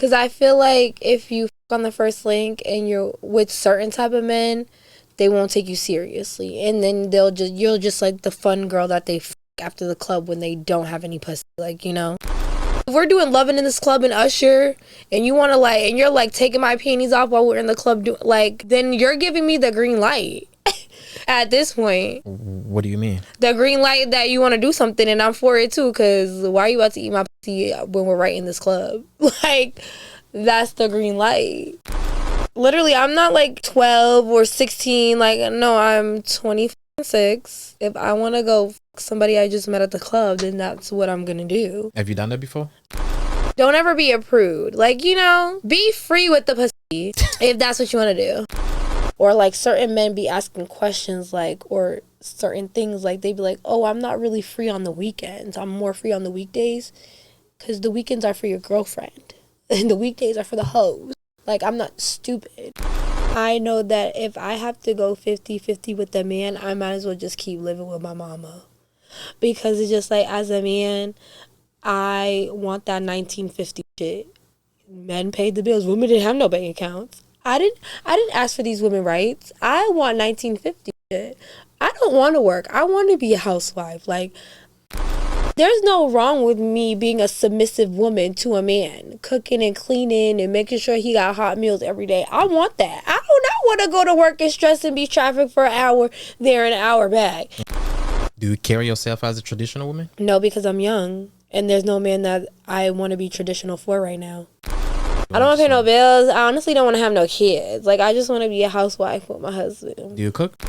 Because I feel like if you on the first link and you're with certain type of men, they won't take you seriously, and then you're just like the fun girl that they after the club when they don't have any pussy, like, you know. If we're doing loving in this club and Usher, and you want to like, and you're like taking my panties off while we're in the club, then you're giving me the green light. At this point. What do you mean? The green light that you want to do something, and I'm for it too, because why are you about to eat my pussy when we're right in this club? Like, that's the green light. Literally, I'm not like 12 or 16. Like, no, I'm 26. If I want to go somebody I just met at the club, then that's what I'm going to do. Have you done that before? Don't ever be a prude. Like, you know, be free with the pussy if that's what you want to do. Or like certain men be asking questions like, or certain things like, they be like, oh, I'm not really free on the weekends. I'm more free on the weekdays because the weekends are for your girlfriend and the weekdays are for the hoes. Like, I'm not stupid. I know that if I have to go 50-50 with the man, I might as well just keep living with my mama. Because it's just like, as a man, I want that 1950 shit. Men paid the bills. Women didn't have no bank accounts. I didn't ask for these women rights. I want 1950 shit. I don't want to work. I want to be a housewife. Like, there's no wrong with me being a submissive woman to a man, cooking and cleaning and making sure he got hot meals every day. I want that. I do not want to go to work and stress and be trafficked for an hour there and an hour back. Do you carry yourself as a traditional woman? No, because I'm young and there's no man that I want to be traditional for right now. I don't want to pay no bills. I honestly don't want to have no kids. Like, I just want to be a housewife with my husband. Do you cook?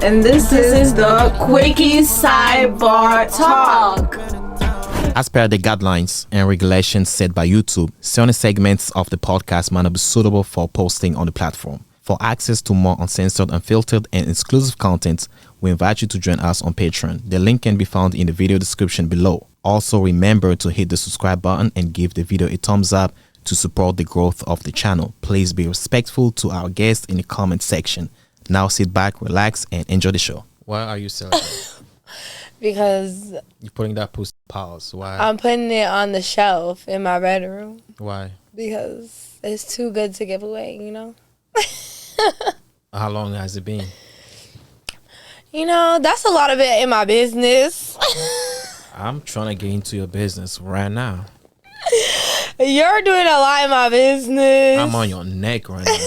And this is the Quickie Sidebar Talk. As per the guidelines and regulations set by YouTube, certain segments of the podcast might not be suitable for posting on the platform. For access to more uncensored, unfiltered, and exclusive content, we invite you to join us on Patreon. The link can be found in the video description below. Also, remember to hit the subscribe button and give the video a thumbs up to support the growth of the channel. Please be respectful to our guests in the comment section. Now sit back, relax, and enjoy the show. Why are you selling it? Because you're putting that pussy pause. Why? I'm putting it on the shelf in my bedroom. Why? Because it's too good to give away, you know? How long has it been? You know, that's a lot of it in my business. I'm trying to get into your business right now. You're doing a lot in my business. I'm on your neck right now.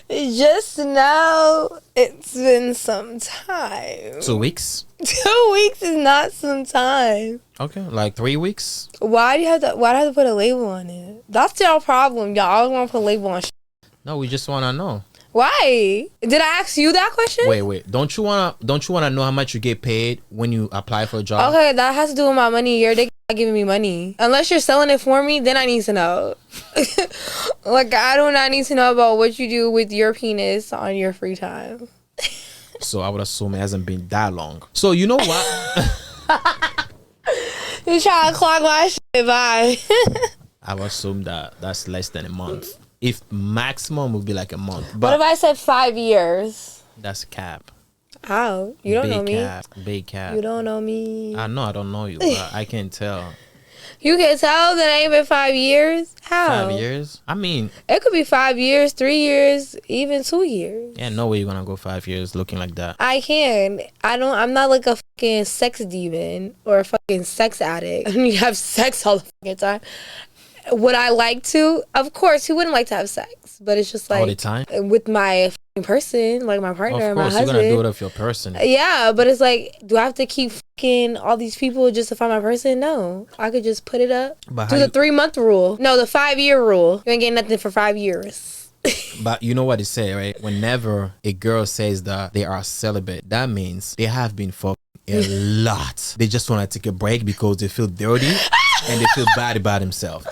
Just now, it's been some time. 2 weeks? 2 weeks is not some time. Okay, like 3 weeks? Why do you have to put a label on it? That's your problem, y'all. I always want to put a label on shit. No, we just want to know. Why? Did I ask you that question? Wait. Don't you wanna know how much you get paid when you apply for a job? Okay, that has to do with my money. You're not giving me money. Unless you're selling it for me, then I need to know. Like, I do not need to know about what you do with your penis on your free time. So I would assume it hasn't been that long. So you know what? You trying to clog my shit, bye. I would assume that's less than a month. If maximum would be like a month. But what if I said 5 years? That's a cap. How? You don't know me. Big cap. You don't know me. I know I don't know you, but I can tell. You can tell that ain't been 5 years? How? 5 years? I mean, it could be 5 years, 3 years, even 2 years. Yeah, no way you're gonna go 5 years looking like that. I can. I'm not like a fucking sex demon or a fucking sex addict. I don't need to have sex all the fucking time. Would I like to? Of course, who wouldn't like to have sex? But it's just like all the time with my person, like my partner, my husband. You're gonna do it with your person. Yeah, but it's like, do I have to keep fucking all these people just to find my person? No, I could just put it up. But do the 3-month rule. No, the 5-year rule. You ain't getting nothing for 5 years. But you know what they say, right? Whenever a girl says that they are celibate, that means they have been fucked a lot. They just want to take a break because they feel dirty and they feel bad about themselves.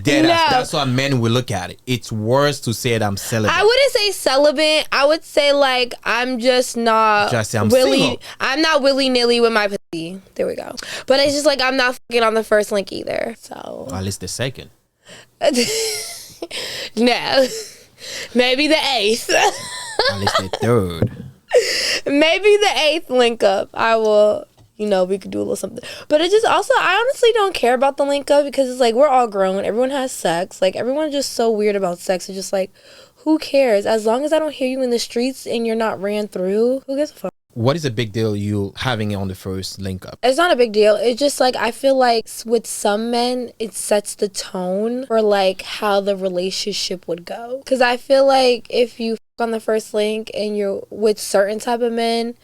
That's why men will look at it. It's worse to say that I'm celibate. I wouldn't say celibate. I would say like I'm just not single. I'm not willy-nilly with my pussy. There we go. But it's just like I'm not fucking on the first link either. So well, at least the second. No. Maybe the 8th. At least the 3rd. Maybe the 8th link up. I will you know, we could do a little something. But it just also, I honestly don't care about the link up because it's like, we're all grown. Everyone has sex. Like, everyone's just so weird about sex. It's just like, who cares? As long as I don't hear you in the streets and you're not ran through, who gives a fuck? What is a big deal you having it on the first link up? It's not a big deal. It's just like, I feel like with some men, it sets the tone for like how the relationship would go. Because I feel like if you on the first link and you're with certain type of men,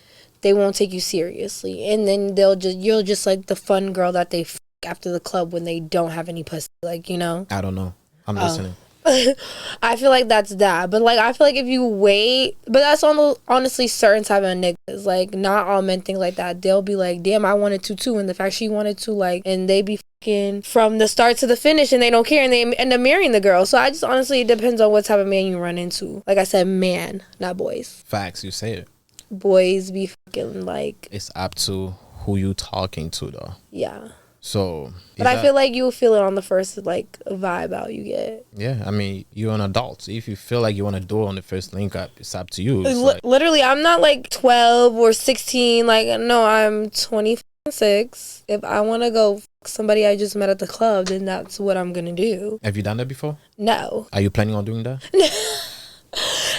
they won't take you seriously, and then you're just like the fun girl that they after the club when they don't have any pussy, like, you know. I don't know. I'm listening. I feel like that's that, but like I feel like if you wait, but that's honestly certain type of niggas. Like, not all men think like that. They'll be like, damn, I wanted to too, and the fact she wanted to, like, and they be fucking from the start to the finish, and they don't care, and they end up marrying the girl. So I just honestly, it depends on what type of man you run into. Like I said, man, not boys. Facts, you say it. Boys be fucking like, it's up to who you talking to though. Yeah. So but I feel like you'll feel it on the first like vibe out you get. Yeah, I mean, you're an adult. If you feel like you want to do it on the first link up, it's up to you. It's literally, I'm not like 12 or 16. Like, no, I'm 26. If I want to go fuck somebody I just met at the club, then that's what I'm gonna do. Have you done that before? No. Are you planning on doing that?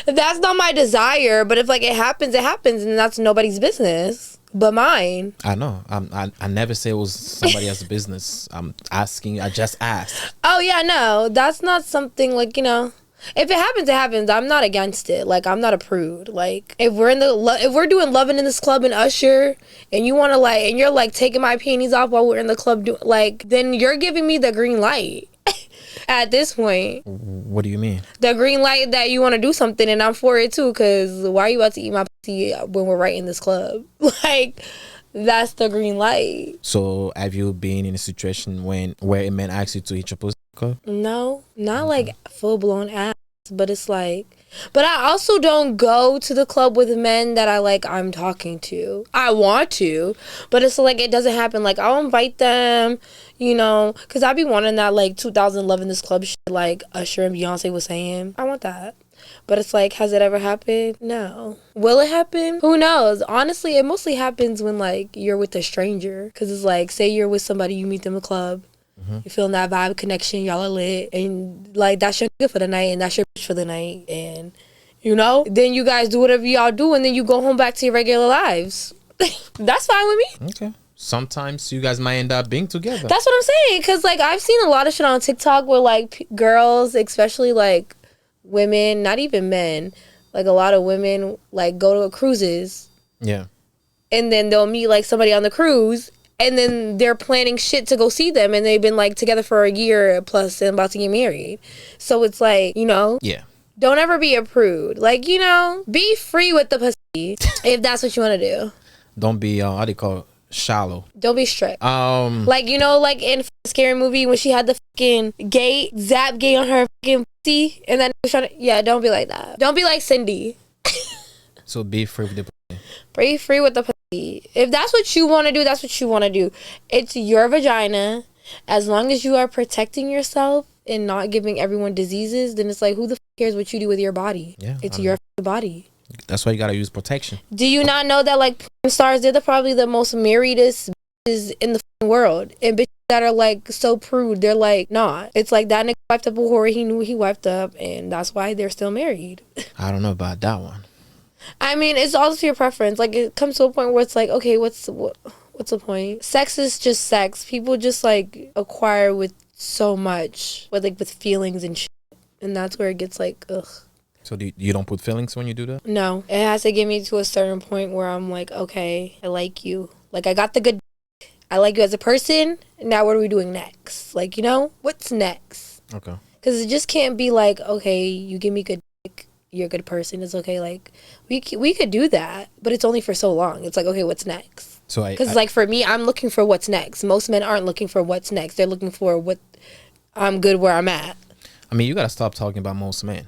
That's not my desire, but if like it happens, and that's nobody's business but mine. I know. I never say it was somebody else's business. I'm asking. I just asked. Oh yeah, no, that's not something like, you know. If it happens, it happens. I'm not against it. Like, I'm not a prude. Like, if we're doing loving in this club and Usher, and you want to like, and you're like taking my panties off while we're in the club, like, then you're giving me the green light. At this point. What do you mean? The green light that you want to do something, and I'm for it too, because why are you about to eat my pussy when we're right in this club? Like, that's the green light. So have you been in a situation where a man asks you to eat your pussy? No, not like full-blown ass, but it's like, but I also don't go to the club with men that I'm talking to. I want to, but it's like, it doesn't happen. Like, I'll invite them, you know, because I be wanting that like 2011 this club shit like Usher and Beyonce was saying. I want that. But it's like, has it ever happened? No. Will it happen? Who knows? Honestly, it mostly happens when like you're with a stranger, because it's like, say you're with somebody, you meet them in a club. Mm-hmm. You feeling that vibe connection, y'all are lit, and like that's your nigga for the night, and that's your bitch for the night, and you know, then you guys do whatever y'all do, and then you go home back to your regular lives. That's fine with me. Okay. Sometimes you guys might end up being together. That's what I'm saying, because like I've seen a lot of shit on TikTok where like girls, especially like women, not even men, like a lot of women like go to cruises. Yeah. And then they'll meet like somebody on the cruise, and then they're planning shit to go see them, and they've been like together for a year plus and about to get married. So it's like, you know, yeah, don't ever be a prude. Like, you know, be free with the pussy if that's what you want to do. Don't be how do you call it? Shallow. Don't be strict. Like, you know, like in Scary Movie when she had the fucking zap gate on her fucking pussy, and then was trying to, yeah, don't be like that. Don't be like Cindy. So be free with the pussy. Be free with the pussy. If that's what you want to do, that's what you want to do. It's your vagina. As long as you are protecting yourself and not giving everyone diseases, then it's like, who the cares what you do with your body? Yeah, it's your body. That's why you gotta use protection. Do you not know that like porn stars, they're probably the most marriedest bitches in the world, and bitches that are like so prude, they're like not. It's like that nigga wiped up a whore, he knew he wiped up, and that's why they're still married. I don't know about that one. I mean, it's all to your preference. Like, it comes to a point where it's like, okay, what's the point? Sex is just sex. People just like acquire with so much with feelings and shit, and that's where it gets like, ugh. So you don't put feelings when you do that? No, it has to get me to a certain point where I'm like, okay, I like you. Like, I got the good. I like you as a person. Now what are we doing next? Like, you know, what's next? Okay. Because it just can't be like, okay, you give me good. You're a good person. It's okay. Like, we could do that, but it's only for so long. It's like, okay, what's next? So because like for me, I'm looking for what's next. Most men aren't looking for what's next. They're looking for what I'm good where I'm at. I mean, you gotta stop talking about most men.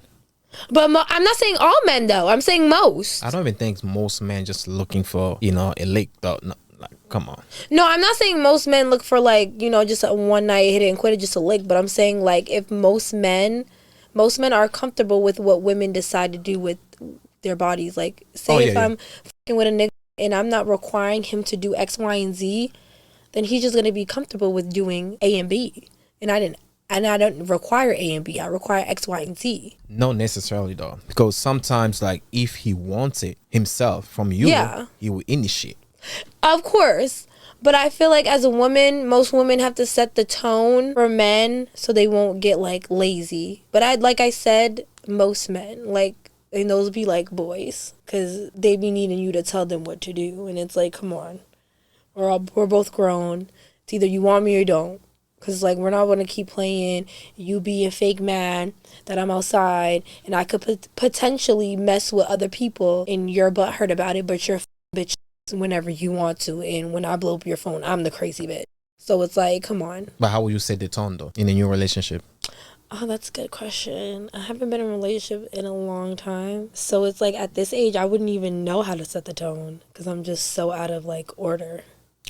But I'm not saying all men though. I'm saying most. I don't even think most men just looking for, you know, a lick though. No, like, come on. No, I'm not saying most men look for like, you know, just a one night hit it and quit it, just a lick. But I'm saying like if most men are comfortable with what women decide to do with their bodies. Like, say if I'm fucking with a nigga and I'm not requiring him to do X, Y, and Z, then he's just going to be comfortable with doing A and B. And I don't require A and B. I require X, Y, and Z. Not necessarily though, because sometimes like if he wants it himself from you, he will initiate. Of course. But I feel like as a woman, most women have to set the tone for men so they won't get like lazy. But like I said, most men, like, and those be like boys, because they be needing you to tell them what to do. And it's like, come on, we're both grown. It's either you want me or you don't. Because like, we're not going to keep playing you be a fake man, that I'm outside and I could potentially mess with other people and your butt hurt about it, but you're a bitch whenever you want to, and when I blow up your phone, I'm the crazy bitch. So it's like, come on. But how will you set the tone though in a new relationship? Oh, that's a good question. I haven't been in a relationship in a long time, so it's like at this age I wouldn't even know how to set the tone because I'm just so out of like order.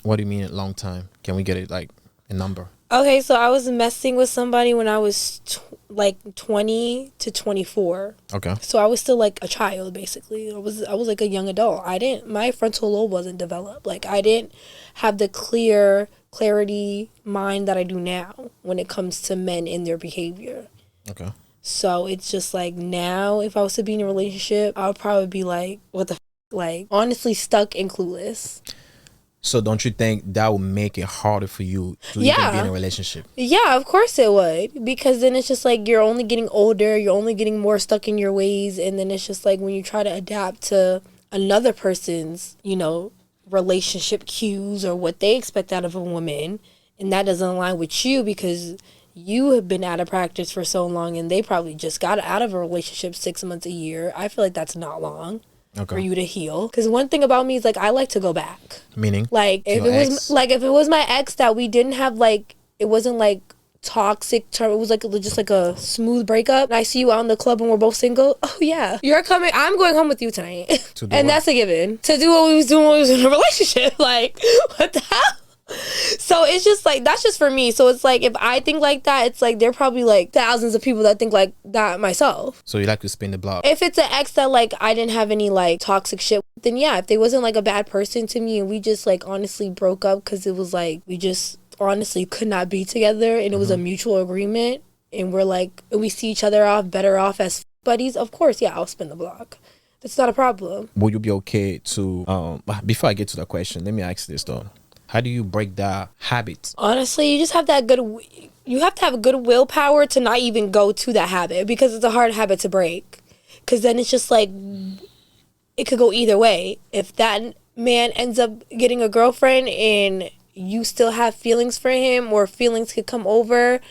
What do you mean a long time? Can we get it like a number? Okay, so I was messing with somebody when I was like 20 to 24. Okay. So I was still like a child, basically. I was like a young adult. My frontal lobe wasn't developed. Like, I didn't have the clarity mind that I do now when it comes to men and their behavior. Okay. So it's just like now, if I was to be in a relationship, I would probably be like, what the f-? Like, honestly stuck and clueless. So don't you think that would make it harder for you to even be in a relationship? Yeah, of course it would. Because then it's just like you're only getting older, you're only getting more stuck in your ways, and then it's just like when you try to adapt to another person's, relationship cues or what they expect out of a woman, and that doesn't align with you because you have been out of practice for so long and they probably just got out of a relationship 6 months, a year. I feel like that's not long. Okay. For you to heal. Because one thing about me is like I like to go back. Meaning? Like if it was my ex that we didn't have like, it wasn't like toxic term, it was like just like a smooth breakup, and I see you out in the club and we're both single, oh yeah, you're coming, I'm going home with you tonight. And what? That's a given. To do what we was doing when we was in a relationship. Like, what the hell? So it's just like, that's just for me. So it's like, if I think like that, it's like there are probably like thousands of people that think like that myself. So you like to spin the block? If it's an ex that like I didn't have any like toxic shit, then yeah, if they wasn't like a bad person to me and we just like honestly broke up because it was like we just honestly could not be together and it was a mutual agreement and we're like, we see each other better off as buddies, of course, yeah, I'll spin the block. That's not a problem. Would you be okay to before I get to that question, let me ask this though. How do you break that habit? Honestly, you just have that you have to have good willpower to not even go to that habit because it's a hard habit to break. Because then it's just like, it could go either way. If that man ends up getting a girlfriend and you still have feelings for him, or feelings could come over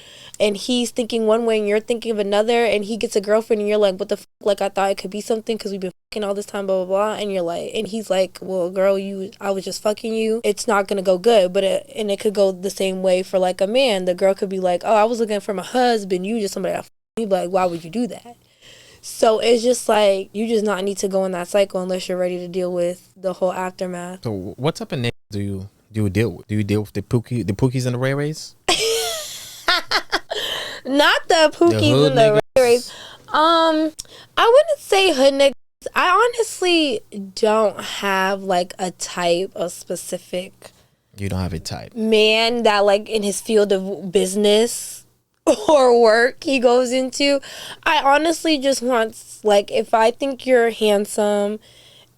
and he's thinking one way and you're thinking of another, and he gets a girlfriend and you're like, what the f-? Like, I thought it could be something because we've been fucking all this time, blah, blah, blah. And you're like, and he's like, well, girl, I was just fucking you. It's not going to go good. But it could go the same way for like a man. The girl could be like, oh, I was looking for my husband. You just somebody that me. But like, why would you do that? So it's just like, you just not need to go in that cycle unless you're ready to deal with the whole aftermath. So what type of niggas do you deal with? Do you deal with the Pookies and the Ray Rays? Not the Pookies and the Ray Rays. I wouldn't say hood niggas. I honestly don't have like a type of specific. You don't have a type. Man that like in his field of business or work he goes into. I honestly just want, like, if I think you're handsome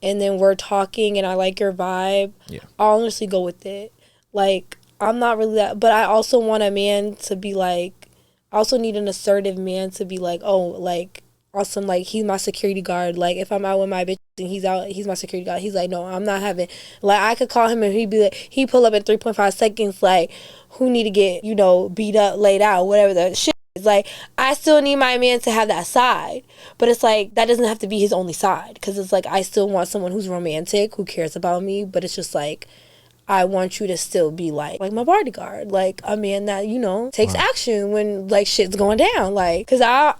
and then we're talking and I like your vibe, I'll honestly go with it. Like, I'm not really that, but I also want a man to be like, I also need an assertive man to be like, oh, like, awesome, like, he's my security guard. Like, if I'm out with my bitch and he's out, he's my security guard. He's like, no, I'm not having, like, I could call him and he'd be like, he pull up in 3.5 seconds, like, who need to get, beat up, laid out, whatever the shit is. Like, I still need my man to have that side, but it's like, that doesn't have to be his only side, because it's like, I still want someone who's romantic, who cares about me, but it's just like, I want you to still be like my bodyguard, like a man that, takes action when like shit's going down. Like, cause I'm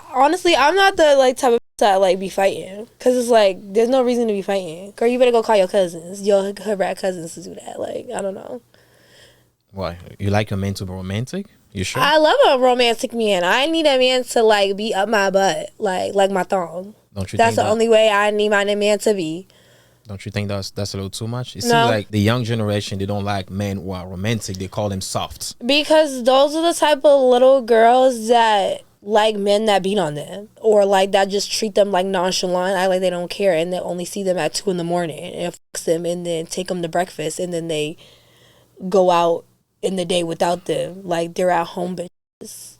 not the like type of that like be fighting. Cause it's like, there's no reason to be fighting. Girl, you better go call your cousins, your rat cousins to do that. Like, I don't know. Why? You like a man to be romantic? You sure? I love a romantic man. I need a man to like be up my butt, like my thong. Don't you? That's the only way I need my man to be. Don't you think that's a little too much? It seems No. like the young generation, they don't like men who are romantic. They call them soft. Because those are the type of little girls that like men that beat on them, or like that just treat them like nonchalant, act like they don't care, and they only see them at 2 a.m. and fucks them, and then take them to breakfast, and then they go out in the day without them, like they're at home bitches.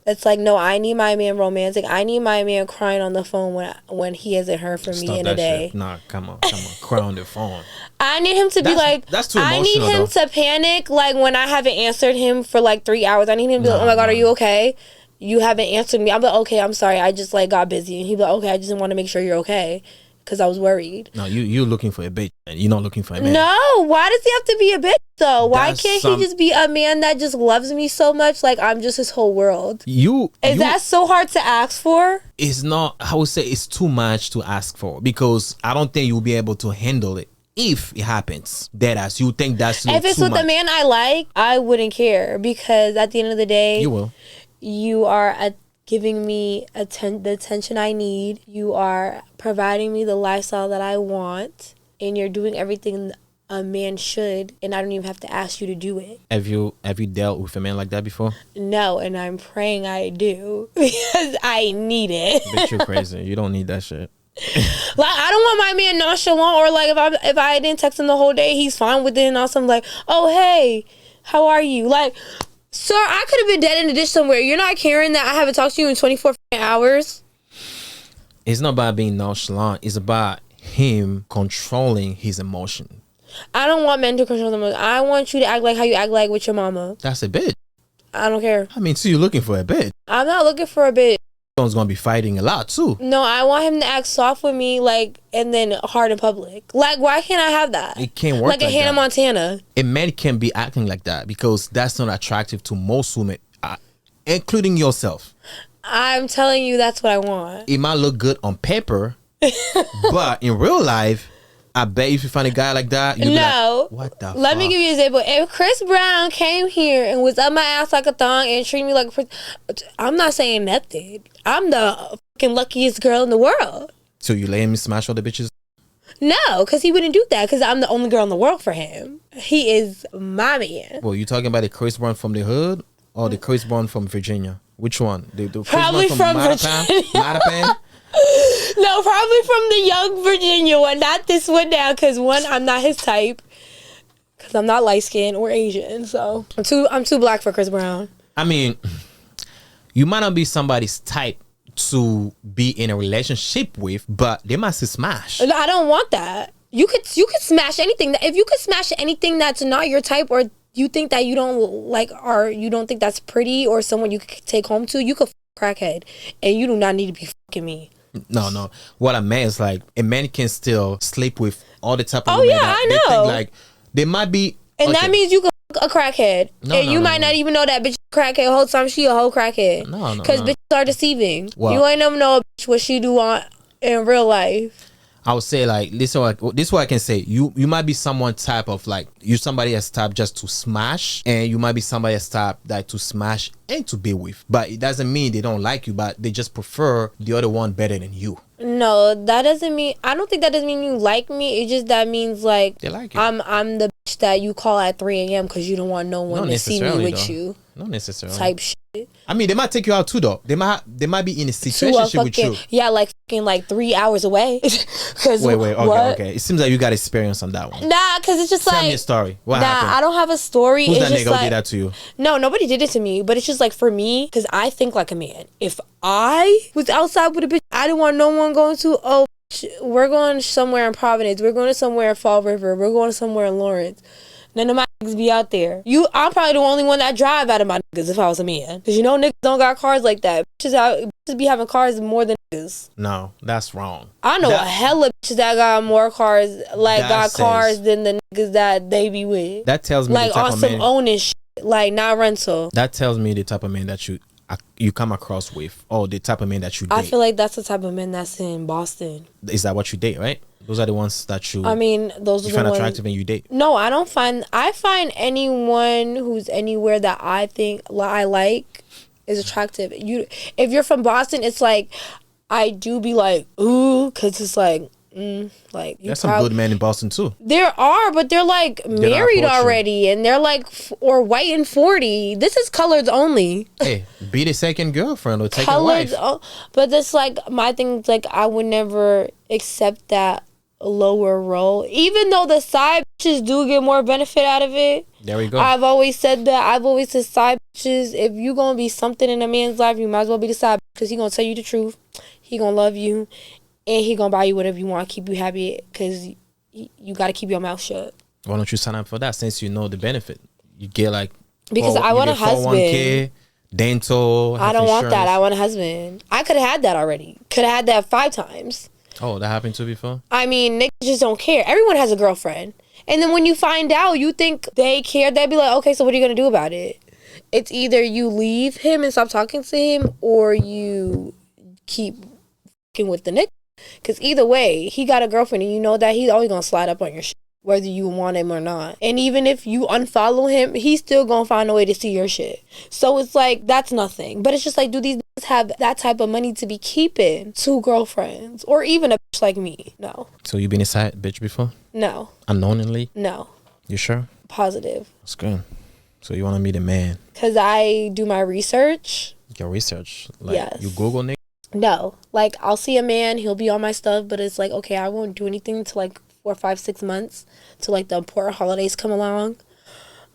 It's like, no, I need my man romantic. I need my man crying on the phone when he hasn't heard from me in a day. Shit. Nah, come on, cry on the phone. I need him to be like, that's too I need emotional, him to panic like when I haven't answered him for like 3 hours. I need him to be like, oh my God, are you okay? You haven't answered me. I'm like, okay, I'm sorry. I just like got busy. And he'd be like, okay, I just want to make sure you're okay. Because I was worried. No, you're looking for a bitch and you're not looking for a man. No, why does he have to be a bitch though? Why That's can't he just be a man that just loves me so much? Like I'm just his whole world. Is that so hard to ask for? It's not. I would say it's too much to ask for, because I don't think you'll be able to handle it if it happens. Deadass, you think that's if it's too with much. the man I like, I wouldn't care, because at the end of the day, You will. You are giving me the attention I need. You are providing me the lifestyle that I want, and you're doing everything a man should, and I don't even have to ask you to do it. Have you dealt with a man like that before? No, and I'm praying I do, because I need it. Bitch, you're crazy. You don't need that shit. Like I don't want my man nonchalant, or like if I didn't text him the whole day, he's fine with it, and also I'm like, oh hey, how are you? Like, sir, I could have been dead in the ditch somewhere. You're not caring that I haven't talked to you in 24 hours. It's not about being nonchalant. It's about him controlling his emotion. I don't want men to control them. I want you to act like how you act like with your mama. That's a bitch. I don't care. I mean, so you're looking for a bitch. I'm not looking for a bitch. Someone's gonna be fighting a lot too. No, I want him to act soft with me, like, and then hard in public. Like, why can't I have that? It can't work like a Hannah Montana. A man can be acting like that because that's not attractive to most women, including yourself. I'm telling you, that's what I want. It might look good on paper, but in real life, I bet if you find a guy like that, you'll be like, what the fuck? Let me give you an example. If Chris Brown came here and was up my ass like a thong and treated me like a prince, I'm not saying nothing. I'm the fucking luckiest girl in the world. So you let him smash all the bitches? No, because he wouldn't do that, because I'm the only girl in the world for him. He is my man. Well, you talking about the Chris Brown from the hood or the Chris Brown from Virginia? Which one? The Chris Probably Brown from Virginia. Mattapan? No, probably from the young Virginia one, not this one now, because one, I'm not his type, because I'm not light skinned or Asian, so I'm too black for Chris Brown. I mean, you might not be somebody's type to be in a relationship with, but they must smash. I don't want that. You could smash anything. If you could smash anything that's not your type, or you think that you don't like, or you don't think that's pretty, or someone you could take home to, you could crackhead, and you do not need to be fucking me. No. What I meant is like a man can still sleep with all the type of women that I they know. think like they might be, and that means you could fuck a crackhead, and you might no. not even know that bitch is a crackhead. Whole time she a whole crackhead. No. Because bitches are deceiving. Well, you ain't never know a bitch what she do in real life. I would say like this is what I can say. You might be someone type of like you somebody that's type just to smash, and you might be somebody that's type like to smash and to be with. But it doesn't mean they don't like you, but they just prefer the other one better than you. No, that doesn't mean. I don't think that doesn't mean you like me. It just that means like They like you. I'm the bitch that you call at 3 a.m. because you don't want no one to see me with you. Not necessarily. Type shit. I mean, they might take you out too, though. They might be in a situation with you. Yeah, like fucking like 3 hours away. Wait. Okay. It seems like you got experience on that one. Nah, because it's just Tell like. me a story. What happened? I don't have a story. Who's it's that just nigga like, who did that to you? No, nobody did it to me. But it's just like for me, because I think like a man. If I was outside with a bitch, I didn't want no one going to, oh, we're going somewhere in Providence. We're going to somewhere in Fall River. We're going somewhere in Lawrence. None of my niggas be out there. I'm probably the only one that drive out of my niggas if I was a man. Because you know niggas don't got cars like that. Bitches be having cars more than niggas. No, that's wrong. I know a hella bitches that got more cars, cars than the niggas that they be with. That tells me like the type on of some man, owning shit, like not rental. That tells me the type of man that you come across with, or the type of man that you date. I feel like that's the type of men that's in Boston. Is that what you date, right? Those are the ones that you. I mean, those are you the find ones. attractive and you date. No, I don't find. I find anyone who's anywhere that I think I like is attractive. If you're from Boston, it's like I do be like ooh, because it's like Like There's some good men in Boston too. There are, but they're like married already, and they're like or white and 40. This is coloreds only. Hey, be the second girlfriend or second wife. But that's like my thing. Like I would never accept that lower role, even though the side bitches do get more benefit out of it. There we go. I've always said that. I've always said side bitches. If you gonna be something in a man's life, you might as well be the side because he gonna tell you the truth. He gonna love you. And he gonna buy you whatever you want, keep you happy, because you gotta keep your mouth shut. Why don't you sign up for that since you know the benefit? You get like because I want a husband. 401k, dental. I don't want that. I want a husband. I could have had that already. Could have had that 5 times. Oh, that happened to you before? I mean, niggas just don't care. Everyone has a girlfriend, and then when you find out, you think they care. They'd be like, okay, so what are you gonna do about it? It's either you leave him and stop talking to him, or you keep fucking with the nigga. Because either way, he got a girlfriend and you know that he's always going to slide up on your shit, whether you want him or not. And even if you unfollow him, he's still going to find a way to see your shit. So it's like, that's nothing. But it's just like, do these niggas have that type of money to be keeping 2 girlfriends? Or even a bitch like me? No. So you been a side bitch before? No. Unknowingly? No. You sure? Positive. That's good. So you want to meet a man? Because I do my research. Your research? Like, yes. You Google niggas? No, like I'll see a man, he'll be on my stuff, but it's like, okay, I won't do anything till like 4, 5, 6 months till like the important holidays come along.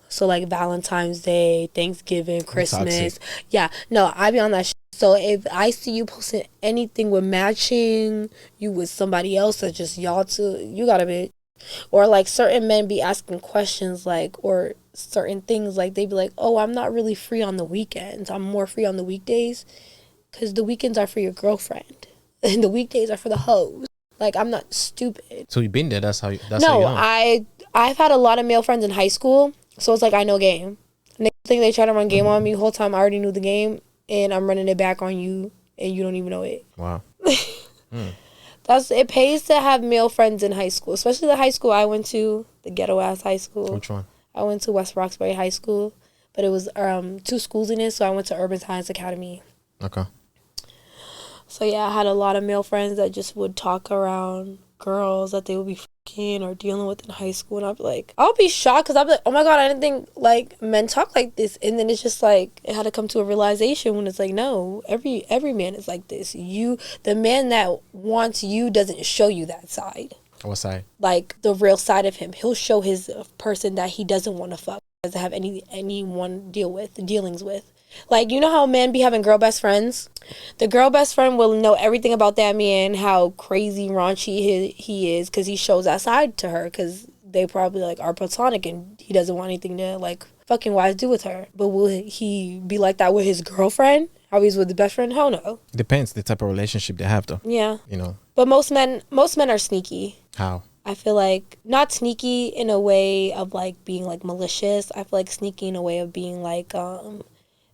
So like Valentine's Day, Thanksgiving, Christmas. Yeah, no, I be on that shit. So if I see you posting anything with matching you with somebody else or just y'all two, you gotta be. Or like certain men be asking questions like, or certain things like they be like, oh, I'm not really free on the weekends. I'm more free on the weekdays. Because the weekends are for your girlfriend. And the weekdays are for the hoes. Like, I'm not stupid. So you've been there. That's how you No, know. I've had a lot of male friends in high school. So it's like, I know game. Next thing they try to run game on me, whole time I already knew the game. And I'm running it back on you. And you don't even know it. Wow. It pays to have male friends in high school. Especially the high school I went to. The ghetto-ass high school. Which one? I went to West Roxbury High School. But it was 2 schools in it. So I went to Urban Science Academy. Okay. So yeah, I had a lot of male friends that just would talk around girls that they would be fucking or dealing with in high school, and I'd be like, I'll be shocked because I'd be like, oh my god, I didn't think like men talk like this, and then it's just like it had to come to a realization when it's like, no, every man is like this. The man that wants you doesn't show you that side. What side? Like the real side of him. He'll show his person that he doesn't want to fuck, doesn't have anyone dealings with. Like, you know how men be having girl best friends? The girl best friend will know everything about that man, how crazy raunchy he is, because he shows that side to her, because they probably, like, are platonic, and he doesn't want anything to, like, fucking wise do with her. But will he be like that with his girlfriend? How he's with the best friend? Hell no. Depends the type of relationship they have, though. Yeah. You know. But most men are sneaky. How? I feel like not sneaky in a way of, like, being, like, malicious. I feel like sneaky in a way of being, like,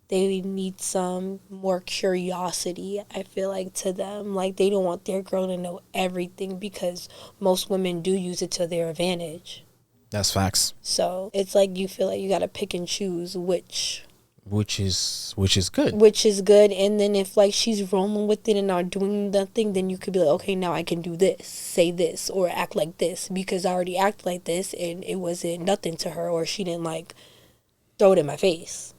they need some more curiosity, I feel like, to them. Like, they don't want their girl to know everything because most women do use it to their advantage. That's facts. So it's like you feel like you got to pick and choose which is good. Which is good. And then if, like, she's rolling with it and not doing nothing, then you could be like, okay, now I can do this, say this, or act like this because I already acted like this and it wasn't nothing to her, or she didn't, like, throw it in my face.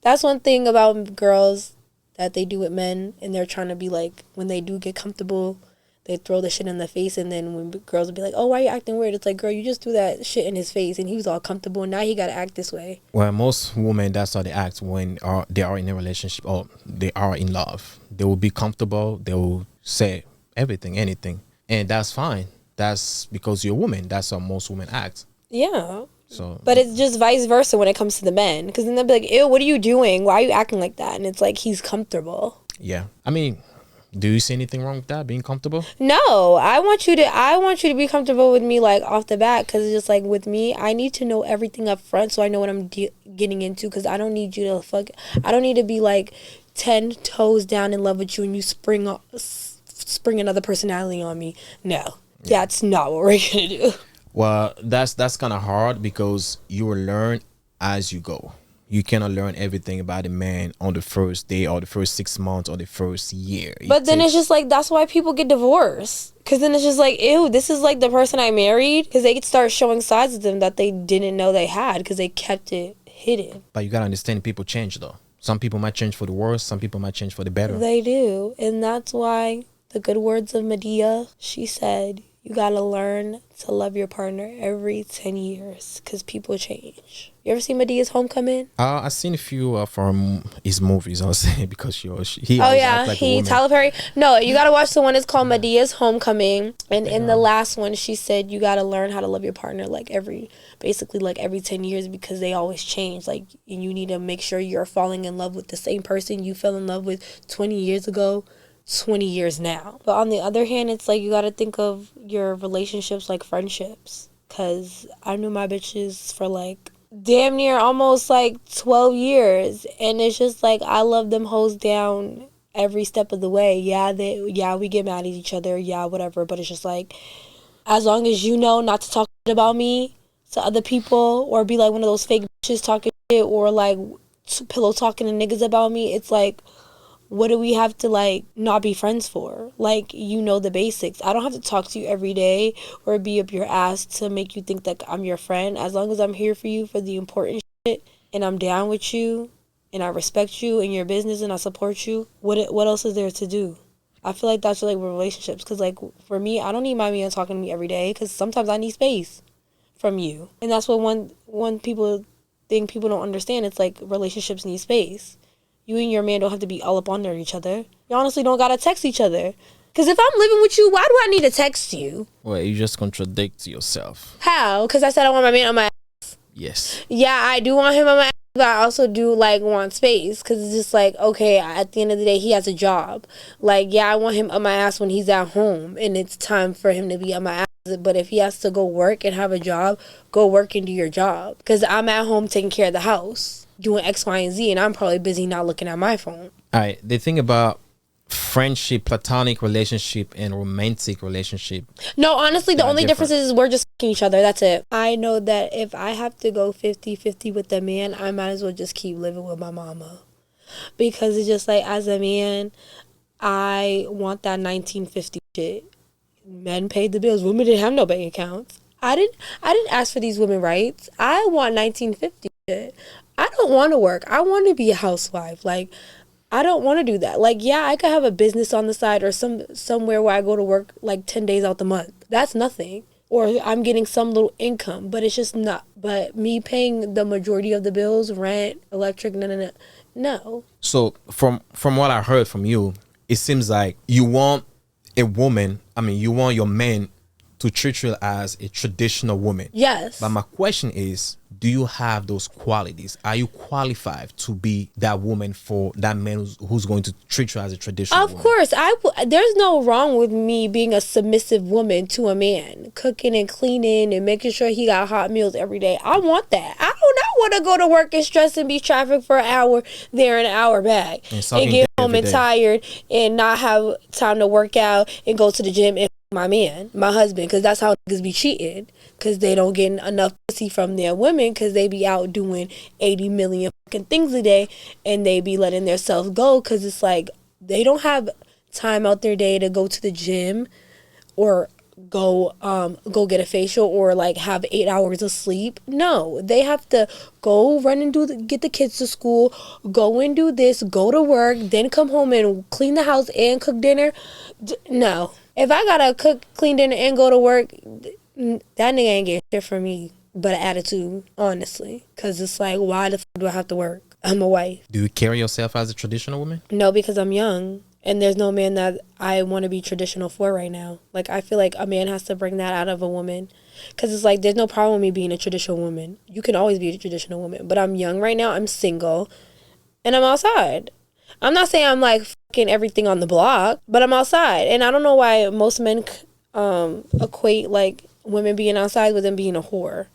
That's one thing about girls that they do with men, and they're trying to be like, when they do get comfortable, they throw the shit in the face, and then when girls will be like, oh, why are you acting weird? It's like, girl, you just threw that shit in his face, and he was all comfortable, and now he got to act this way. Well, most women, that's how they act when they are in a relationship or they are in love. They will be comfortable. They will say everything, anything, and that's fine. That's because you're a woman. That's how most women act. Yeah. So, but it's just vice versa when it comes to the men, because then they'll be like, ew, what are you doing? Why are you acting like that? And it's like, he's comfortable. Yeah. I mean, do you see anything wrong with that, being comfortable? No, I want you to be comfortable with me, like, off the bat, because it's just like, with me, I need to know everything up front so I know what I'm getting into, because I don't need you to I don't need to be like 10 toes down in love with you and you spring another personality on me. No, that's not what we're gonna do. Well, that's kind of hard because you will learn as you go. you cannot learn everything about a man on the first day or the first 6 months or the first year. But then it's just like, that's why people get divorced. Because then it's just like, ew, this is like the person I married. Because they start showing sides of them that they didn't know they had because they kept it hidden. But you gotta understand, people change though. Some people might change for the worse, some people might change for the better. They do. And that's why the good words of Medea, she said, you gotta learn to love your partner every 10 years because people change. You ever seen Medea's Homecoming? I've seen a few from his movies, I'll say, because he Oh always yeah, act like a woman. Tyler Perry. No, you gotta watch the one. It's called Medea's Homecoming, and in the last one, she said you gotta learn how to love your partner basically every 10 years because they always change. Like, and you need to make sure you're falling in love with the same person you fell in love with 20 years ago, 20 years now. But on the other hand, it's like you gotta think of your relationships like friendships. Cause I knew my bitches for like damn near almost like 12 years, and it's just like I love them hoes down every step of the way. Yeah, we get mad at each other, yeah, whatever, but it's just like, as long as you know not to talk shit about me to other people or be like one of those fake bitches talking shit or like pillow talking to niggas about me, it's like, what do we have to like not be friends for? Like, you know the basics. I don't have to talk to you every day or be up your ass to make you think that I'm your friend. As long as I'm here for you for the important shit and I'm down with you and I respect you and your business and I support you, what else is there to do? I feel like that's like relationships, because like for me, I don't need my man talking to me every day because sometimes I need space from you. And that's what one people think people don't understand. It's like relationships need space. You and your man don't have to be all up under each other. You honestly don't gotta text each other. Because if I'm living with you, why do I need to text you? Well, you just contradict yourself. How? Because I said I want my man on my ass. Yes. Yeah, I do want him on my ass, but I also do like want space. Because it's just like, okay, at the end of the day, he has a job. Like, yeah, I want him on my ass when he's at home and it's time for him to be on my ass. But if he has to go work and have a job, go work and do your job. Because I'm at home taking care of the house, doing X, Y, and Z, and I'm probably busy not looking at my phone. All right. The thing about friendship, platonic relationship, and romantic relationship. No, honestly, the only difference is we're just fucking each other. That's it. I know that if I have to go 50-50 with the man, I might as well just keep living with my mama. Because it's just like, as a man, I want that 1950 shit. Men paid the bills. Women didn't have no bank accounts. I didn't ask for these women rights. I want 1950 shit. I don't want to work. I want to be a housewife. Like, I don't want to do that. Like, yeah, I could have a business on the side or somewhere where I go to work like 10 days out the month. That's nothing. Or I'm getting some little income, but it's just not. But me paying the majority of the bills, rent, electric, no. So from what I heard from you, it seems like you want you want your man to treat you as a traditional woman. Yes. But my question is, do you have those qualities? Are you qualified to be that woman for that man who's going to treat you as a traditional woman? Of course. There's no wrong with me being a submissive woman to a man. Cooking and cleaning and making sure he got hot meals every day. I want that. I do not want to go to work and stress and be traffic for an hour there and an hour back. And get home and tired and not have time to work out and go to the gym and my man, my husband, because that's how niggas be cheating, because they don't get enough pussy from their women, because they be out doing 80 million fucking things a day and they be letting their self go, because it's like they don't have time out their day to go to the gym or go get a facial or like have 8 hours of sleep. No, they have to go run and get the kids to school, go and do this, go to work, then come home and clean the house and cook dinner. No. If I gotta cook, clean dinner, and go to work, that nigga ain't getting shit from me but an attitude, honestly. Because it's like, why the fuck do I have to work? I'm a wife. Do you carry yourself as a traditional woman? No, because I'm young. And there's no man that I want to be traditional for right now. Like, I feel like a man has to bring that out of a woman. Because it's like, there's no problem with me being a traditional woman. You can always be a traditional woman. But I'm young right now. I'm single. And I'm outside. I'm not saying I'm like fucking everything on the block, but I'm outside. And I don't know why most men equate like women being outside with them being a whore.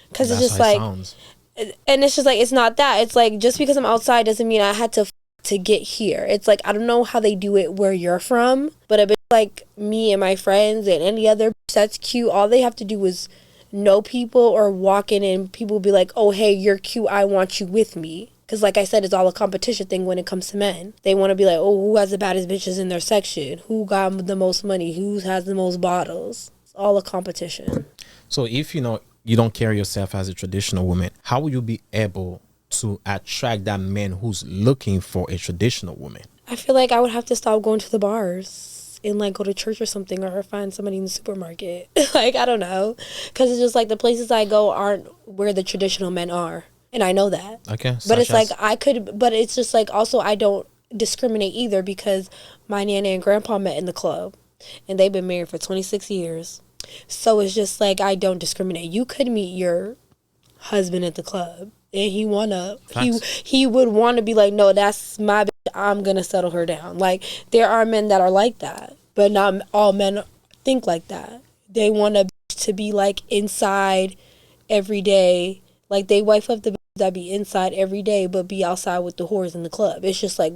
Because it's just like, and it's just like, it's not that. It's like, just because I'm outside doesn't mean I had to get here. It's like, I don't know how they do it where you're from, but a bitch like me and my friends and any other bitch that's cute, all they have to do is know people or walk in and people be like, oh, hey, you're cute, I want you with me. Because like I said, it's all a competition thing when it comes to men. They want to be like, oh, who has the baddest bitches in their section? Who got the most money? Who has the most bottles? It's all a competition. So if you don't carry yourself as a traditional woman, how will you be able to attract that man who's looking for a traditional woman? I feel like I would have to stop going to the bars and like go to church or something, or find somebody in the supermarket. Like, I don't know. Because it's just like the places I go aren't where the traditional men are. And I know that. Okay. But it's like but it's just like also I don't discriminate either, because my nana and grandpa met in the club and they've been married for 26 years. So it's just like I don't discriminate. You could meet your husband at the club and he would want to be like, no, that's my bitch, I'm gonna settle her down. Like, there are men that are like that, but not all men think like that. They want a bitch to be like inside every day. Like, they wife up the bitch that be inside every day but be outside with the whores in the club. It's just like,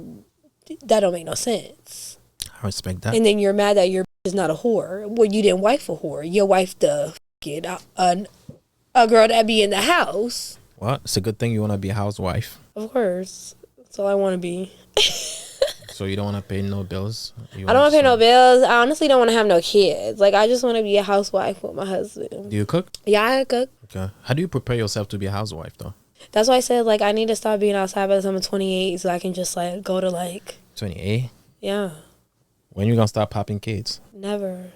that don't make no sense. I respect that. And then you're mad that your bitch is not a whore. Well, you didn't wife a whore. You wifed a girl that be in the house. Well, it's a good thing you want to be a housewife. Of course. That's all I want to be. So you don't want to pay no bills? I don't want to pay no bills. I honestly don't want to have no kids. Like, I just want to be a housewife with my husband. Do you cook? Yeah, I cook. Okay. How do you prepare yourself to be a housewife, though? That's why I said, like, I need to stop being outside by the time I'm 28 so I can just, like, go to, like... 28? Yeah. When you going to start popping kids? Never.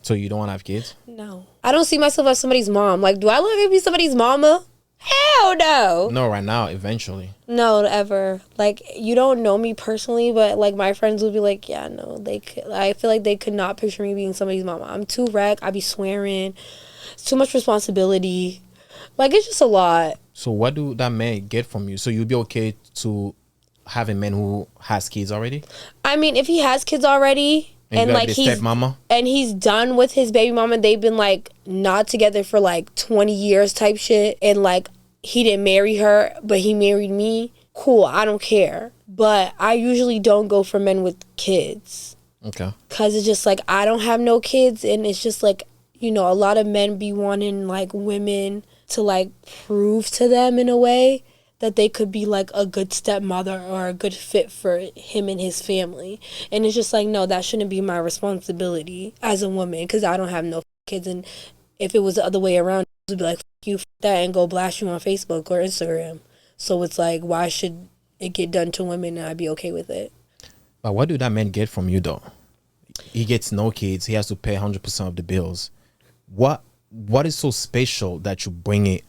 So you don't want to have kids? No. I don't see myself as somebody's mom. Like, do I look like be somebody's mama? Hell no. No, right now, eventually. No, ever. Like, you don't know me personally, but, like, my friends will be like, yeah, no, they could. I feel like they could not picture me being somebody's mama. I'm too wrecked. I be swearing. It's too much responsibility. Like, it's just a lot. So what do that man get from you? So you'd be okay to have a man who has kids already? I mean, if he has kids already... And like he's done with his baby mama. They've been like not together for like 20 years type shit. And like he didn't marry her, but he married me. Cool, I don't care. But I usually don't go for men with kids. Okay. Cause it's just like I don't have no kids, and it's just like, you know, a lot of men be wanting like women to like prove to them in a way that they could be like a good stepmother or a good fit for him and his family. And it's just like, no, that shouldn't be my responsibility as a woman, because I don't have no kids. And if it was the other way around, it would be like, you that and go blast you on Facebook or Instagram. So it's like, why should it get done to women and I'd be okay with it? But what do that man get from you though? He gets no kids. He has to pay 100% of the bills. What is so special that you bring it?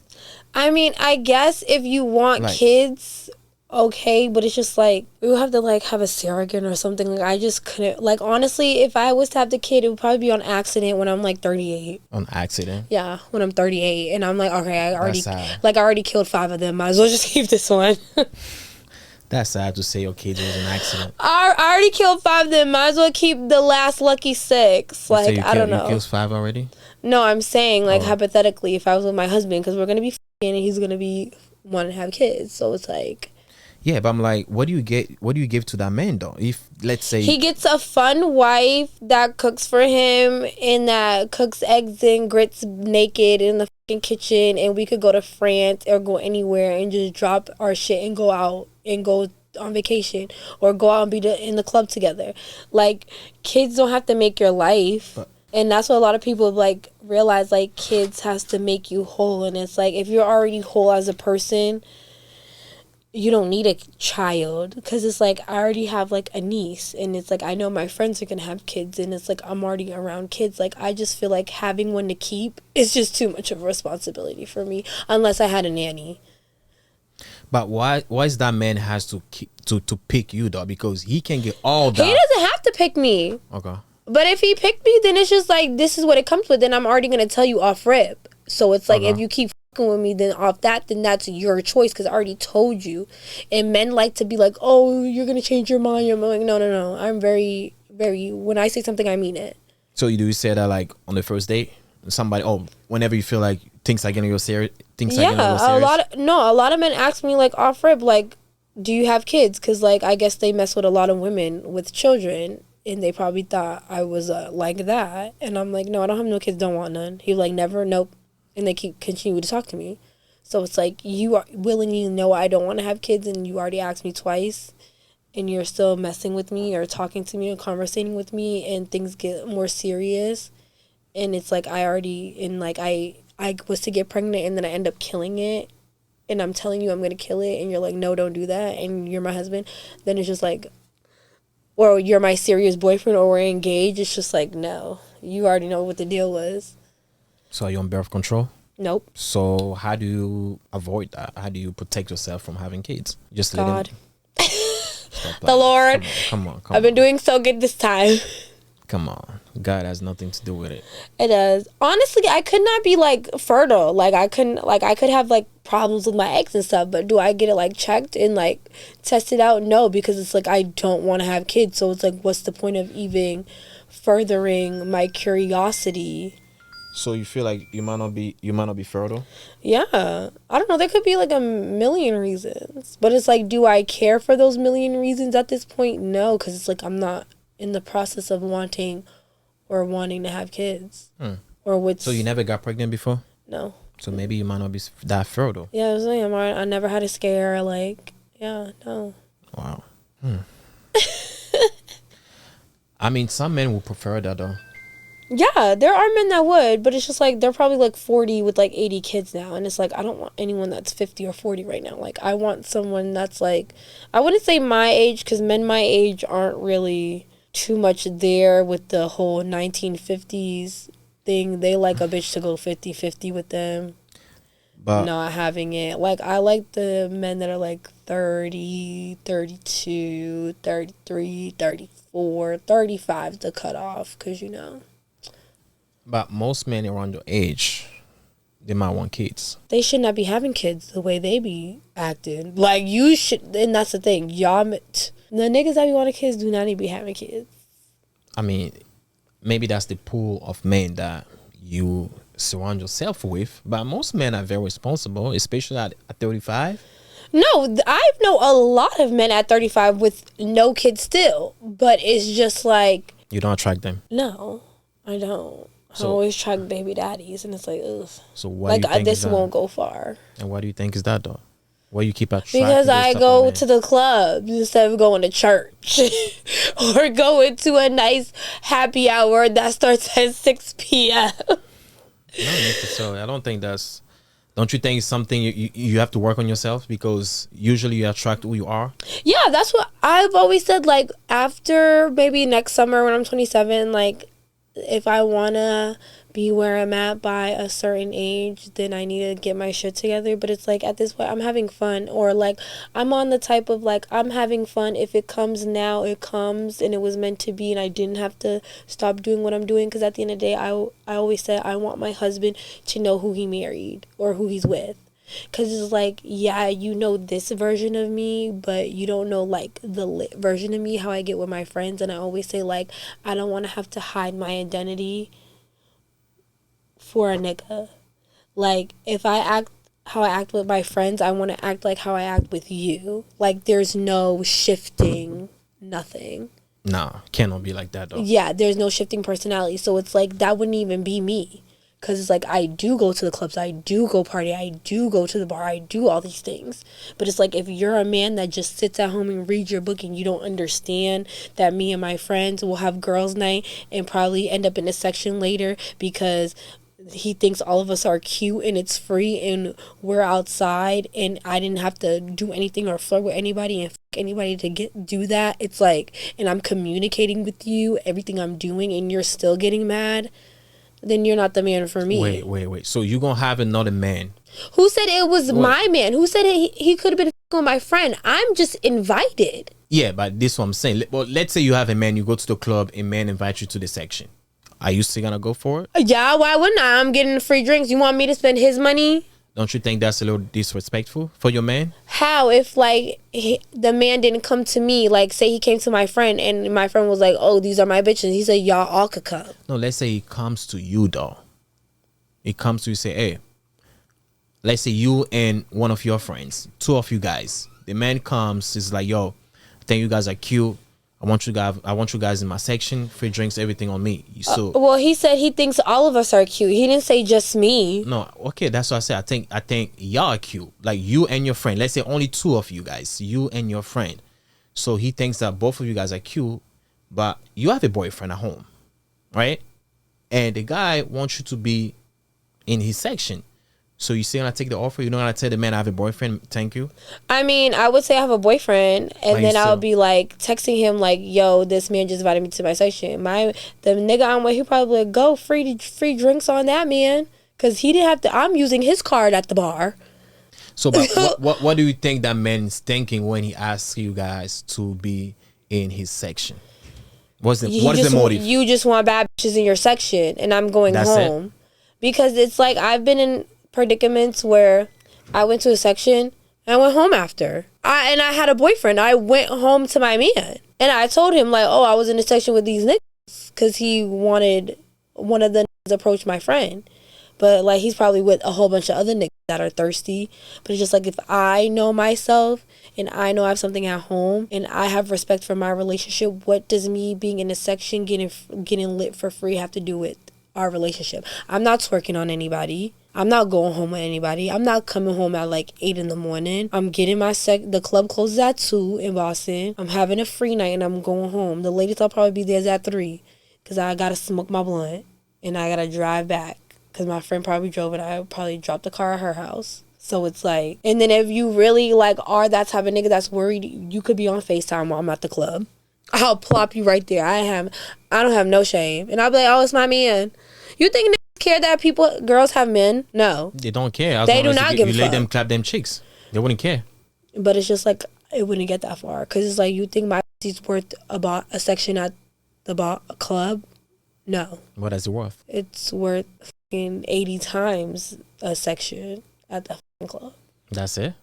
I mean, I guess if you want like, kids, okay, but it's just like, we would have to like have a surrogate or something. Like, I just couldn't, like, honestly, if I was to have the kid, it would probably be on accident when I'm like 38. On accident? Yeah, when I'm 38. And I'm like, okay, I already killed 5 of them. Might as well just keep this one. That's sad to say your kid was an accident. I already killed 5 of them. Might as well keep the last lucky 6. Like, I don't know. You killed 5 already? No, I'm saying, like, hypothetically, if I was with my husband, because we're going to be f***ing and he's going to be wanting to have kids. So it's like... Yeah, but I'm like, what do you give to that man, though? If, let's say... He gets a fun wife that cooks for him and that cooks eggs and grits naked in the f***ing kitchen, and we could go to France or go anywhere and just drop our shit and go out and go on vacation or go out and be in the club together. Like, kids don't have to make your life. And that's what a lot of people like realize, like, kids has to make you whole. And it's like, if you're already whole as a person, you don't need a child. Because it's like, I already have like a niece, and it's like, I know my friends are gonna have kids, and it's like, I'm already around kids. Like, I just feel like having one to keep is just too much of a responsibility for me, unless I had a nanny. But why is that man has to pick you though? Because he can get all that. He doesn't have to pick me. Okay. But if he picked me, then it's just like, this is what it comes with. Then I'm already going to tell you off rip. So it's like, if you keep fucking with me, then off that, then that's your choice, because I already told you. And men like to be like, oh, you're going to change your mind. I'm like, no. I'm very, very, when I say something, I mean it. So do you say that like on the first date? Somebody, whenever you feel like things are getting serious? A lot of men ask me like off rip, like, do you have kids? Because like, I guess they mess with a lot of women with children. And they probably thought I was like that. And I'm like, no, I don't have no kids, don't want none. He was like, never, nope. and they continue to talk to me. So it's like, you are willingly know I don't want to have kids, and you already asked me twice, and you're still messing with me or talking to me or conversating with me, and things get more serious. And it's like, I was to get pregnant, and then I end up killing it, and I'm telling you I'm going to kill it, and you're like, no, don't do that, and you're my husband. Then it's just like, or you're my serious boyfriend, or we're engaged. It's just like, no, you already know what the deal was. So are you on birth control? Nope. So how do you avoid that? How do you protect yourself from having kids? Just let God. The Lord. Come on. I've been doing so good this time. Come on. God has nothing to do with it. It does. Honestly, I could not be like fertile. Like I could have like problems with my eggs and stuff, but do I get it like checked and like tested out? No, because it's like, I don't want to have kids. So it's like, what's the point of even furthering my curiosity? So you feel like you might not be fertile? Yeah. I don't know. There could be like a million reasons. But it's like, do I care for those million reasons at this point? No, because it's like, I'm not in the process of wanting to have kids. So you never got pregnant before? No. So maybe you might not be that fertile. Yeah, I was saying, I never had a scare. Like, yeah, no. Wow. I mean, some men would prefer that though. Yeah, there are men that would, but it's just like, they're probably like 40 with like 80 kids now. And it's like, I don't want anyone that's 50 or 40 right now. Like, I want someone that's like, I wouldn't say my age, because men my age aren't really too much there with the whole 1950s thing. They like a bitch to go 50-50 with them. But not having it. Like, I like the men that are like 30, 32, 33, 34, 35 to cut off, because, you know. But most men around your age, they might want kids. They should not be having kids the way they be acting. Like, you should, and that's the thing. Y'all, the niggas that be wanting kids do not need to be having kids. I mean, maybe that's the pool of men that you surround yourself with. But most men are very responsible, especially at 35. No, I know a lot of men at 35 with no kids still. But it's just like... You don't attract them? No, I don't. I always track baby daddies, and it's like, ugh. So why do you think this won't go far. And why do you think is that though? Why you keep attracting? Because I go to the club instead of going to church, or going to a nice happy hour that starts at 6 p.m. Not necessarily. I don't think that's. Don't you think it's something you have to work on yourself, because usually you attract who you are? Yeah, that's what I've always said. Like, after maybe next summer when I'm 27, like, if I want to be where I'm at by a certain age, then I need to get my shit together. But it's like, at this point, I'm having fun. Or like, I'm on the type of like, I'm having fun. If it comes now, it comes, and it was meant to be, and I didn't have to stop doing what I'm doing. Because at the end of the day, I always said I want my husband to know who he married or who he's with. Because it's like, yeah, you know this version of me, but you don't know, like, the lit version of me, how I get with my friends. And I always say, like, I don't want to have to hide my identity for a nigga. Like, if I act how I act with my friends, I want to act like how I act with you. Like, there's no shifting, nothing. Nah, cannot be like that, though. Yeah, there's no shifting personality. So it's like, that wouldn't even be me. Because it's like, I do go to the clubs, I do go party, I do go to the bar, I do all these things. But it's like, if you're a man that just sits at home and reads your book, and you don't understand that me and my friends will have girls' night and probably end up in a section later because he thinks all of us are cute and it's free and we're outside, and I didn't have to do anything or flirt with anybody and anybody to do that. It's like, and I'm communicating with you everything I'm doing, and you're still getting mad, then you're not the man for me. Wait. So you gonna have another man? Who said it was my man? Who said he could have been with my friend? I'm just invited. Yeah, but this is what I'm saying. Well, let's say you have a man, you go to the club, a man invites you to the section. Are you still gonna go for it? Yeah, why wouldn't I? I'm getting free drinks. You want me to spend his money? Don't you think that's a little disrespectful for your man? How? If, like, the man didn't come to me, like, say he came to my friend, and my friend was like, oh, these are my bitches. He said, y'all all could come. No, let's say he comes to you, though. He comes to you, say, hey, let's say you and one of your friends, two of you guys. The man comes, is like, yo, I think you guys are cute. I want you guys in my section, free drinks, everything on me. So well, he said he thinks all of us are cute. He didn't say just me. no, okay, that's what I said. I think y'all are cute. Like you and your friend. Let's say only two of you guys, you and your friend. So he thinks that both of you guys are cute, but you have a boyfriend at home, right? And the guy wants you to be in his section. So you still gonna take the offer? You're not gonna tell the man I have a boyfriend, thank you? I mean, I would say I have a boyfriend, and But then you I'll still- be like texting him like, "Yo, this man just invited me to my section." The nigga I'm with, he probably like, go free drinks on that man, cause he didn't have to. I'm using his card at the bar. So, but what do you think that man's thinking when he asks you guys to be in his section? What is the motive? You just want bad bitches in your section, and I'm going That's home, because it's like I've been in predicaments where I went to a section and I went home after. I had a boyfriend. I went home to my man, and I told him like, oh, I was in a section with these niggas, because he wanted one of the niggas to approach my friend, but like he's probably with a whole bunch of other niggas that are thirsty. But it's just like, if I know myself and I know I have something at home and I have respect for my relationship, what does me being in a section getting lit for free have to do with our relationship? I'm not twerking on anybody. I'm not going home with anybody. I'm not coming home at like 8 in the morning. I'm getting the club closes at 2 in Boston. I'm having a free night and I'm going home. The latest I'll probably be there is at 3, because I gotta smoke my blunt and I gotta drive back, because my friend probably drove and I probably dropped the car at her house. So it's like, and then if you really like are that type of nigga that's worried, you could be on FaceTime while I'm at the club. I'll plop you right there. I don't have no shame. And I'll be like, oh, it's my man. You think niggas care that girls have men? No. They don't care. They do not give a fuck. You let them clap them cheeks. They wouldn't care. But it's just like, it wouldn't get that far. Because it's like, you think my pussy's worth about a section at the club? No. What is it worth? It's worth 80 times a section at the club. That's it?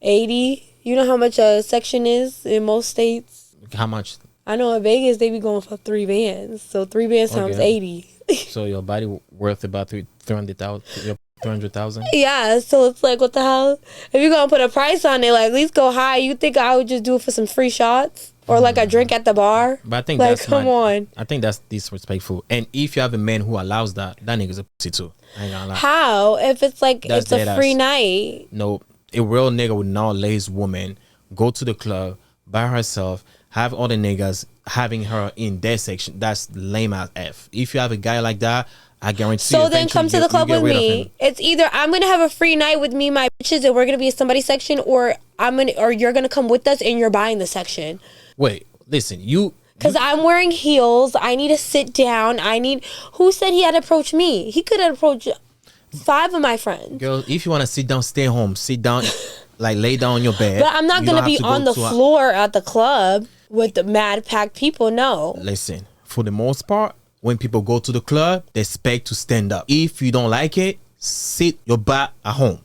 80? You know how much a section is in most states? How much? I know in Vegas they be going for 3 bands. So 3 bands times 80. So your body worth about 300,000? Yeah, so it's like, what the hell? If you're gonna put a price on it, like at least go high. You think I would just do it for some free shots? Or like a drink at the bar? But I think like, that's come on. I think that's disrespectful. And if you have a man who allows that nigga's a pussy too. I ain't gonna lie. How? If it's like, it's a free night. No, a real nigga would not let his woman go to the club by herself, have other niggas having her in their section. That's lame as F. If you have a guy like that, I guarantee so then come to the club with me. It's either I'm gonna have a free night with me, my bitches, and we're gonna be in somebody's section, or you're gonna come with us and you're buying the section. Wait, listen, because I'm wearing heels. I need to sit down. Who said he had to approach me? He could have approached 5 of my friends. Girl, if you want to sit down, stay home. Sit down, like lay down on your bed. But I'm not going to be on the floor at the club with the mad packed people, no. Listen, for the most part, when people go to the club, they expect to stand up. If you don't like it, sit your butt at home.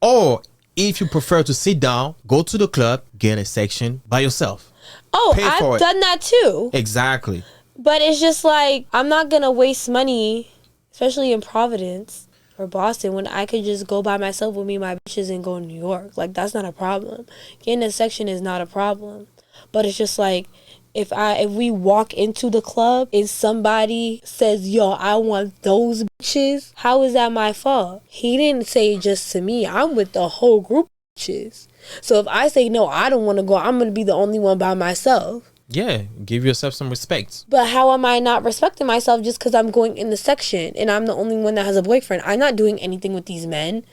Or if you prefer to sit down, go to the club, get a section by yourself. Oh, I've done that too. Exactly. But it's just like, I'm not going to waste money, especially in Providence or Boston, when I could just go by myself with me and my bitches and go to New York. Like, that's not a problem. Getting a section is not a problem. But it's just like, if we walk into the club and somebody says, yo, I want those bitches, how is that my fault? He didn't say it just to me. I'm with the whole group of bitches. So if I say, no, I don't want to go, I'm going to be the only one by myself. Yeah, give yourself some respect. But how am I not respecting myself just because I'm going in the section and I'm the only one that has a boyfriend? I'm not doing anything with these men.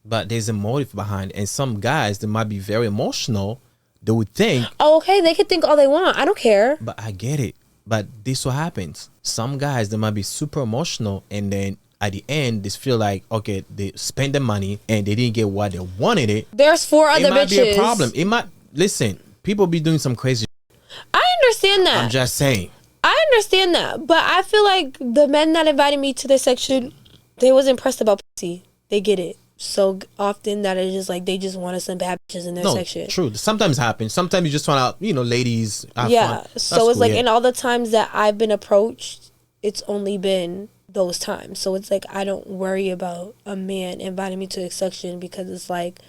But there's a motive behind it. And some guys, they might be very emotional. They would think... Oh, okay, they could think all they want. I don't care. But I get it. But this what happens. Some guys, they might be super emotional, and then at the end, they feel like, okay, they spend the money and they didn't get what they wanted it. There's 4 other bitches. It might be a problem. It might... Listen, people be doing some crazy... I understand that. I'm just saying. I understand that. But I feel like the men that invited me to their section, they was impressed about pussy. They get it. So often that it's just like they just wanted some bad bitches in their section. True. Sometimes happens. Sometimes you just want to, ladies have fun. So it's cool, like, and all the times that I've been approached, it's only been those times. So it's like I don't worry about a man inviting me to a section because it's like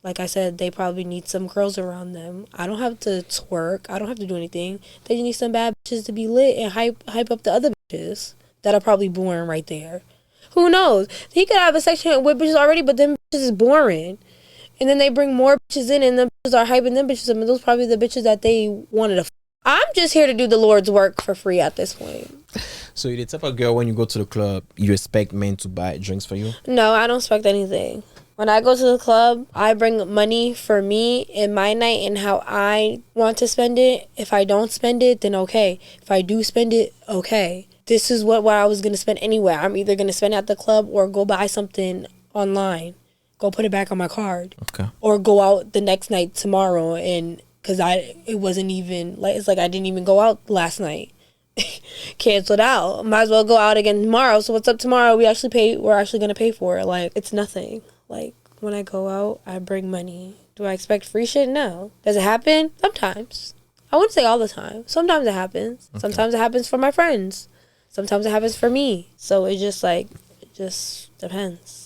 Like I said, they probably need some girls around them. I don't have to twerk. I don't have to do anything. They just need some bad bitches to be lit and hype up the other bitches that are probably boring right there. Who knows? He could have a section with bitches already, but them bitches is boring. And then they bring more bitches in, and them bitches are hyping them bitches up. And those probably the bitches that they wanted to. I'm just here to do the Lord's work for free at this point. So you're the type of girl, when you go to the club, you expect men to buy drinks for you? No, I don't expect anything. When I go to the club, I bring money for me and my night and how I want to spend it. If I don't spend it, then okay. If I do spend it, okay. This is what I was going to spend anyway. I'm either going to spend it at the club or go buy something online. Go put it back on my card. Okay. Or go out the next night tomorrow, and because it wasn't even, like, it's like I didn't even go out last night. Canceled out. Might as well go out again tomorrow. So what's up tomorrow? We're actually going to pay for it. Like, it's nothing. Like, when I go out, I bring money. Do I expect free shit? No. Does it happen? Sometimes. I wouldn't say all the time. Sometimes it happens. Okay. Sometimes it happens for my friends. Sometimes it happens for me. So it just depends.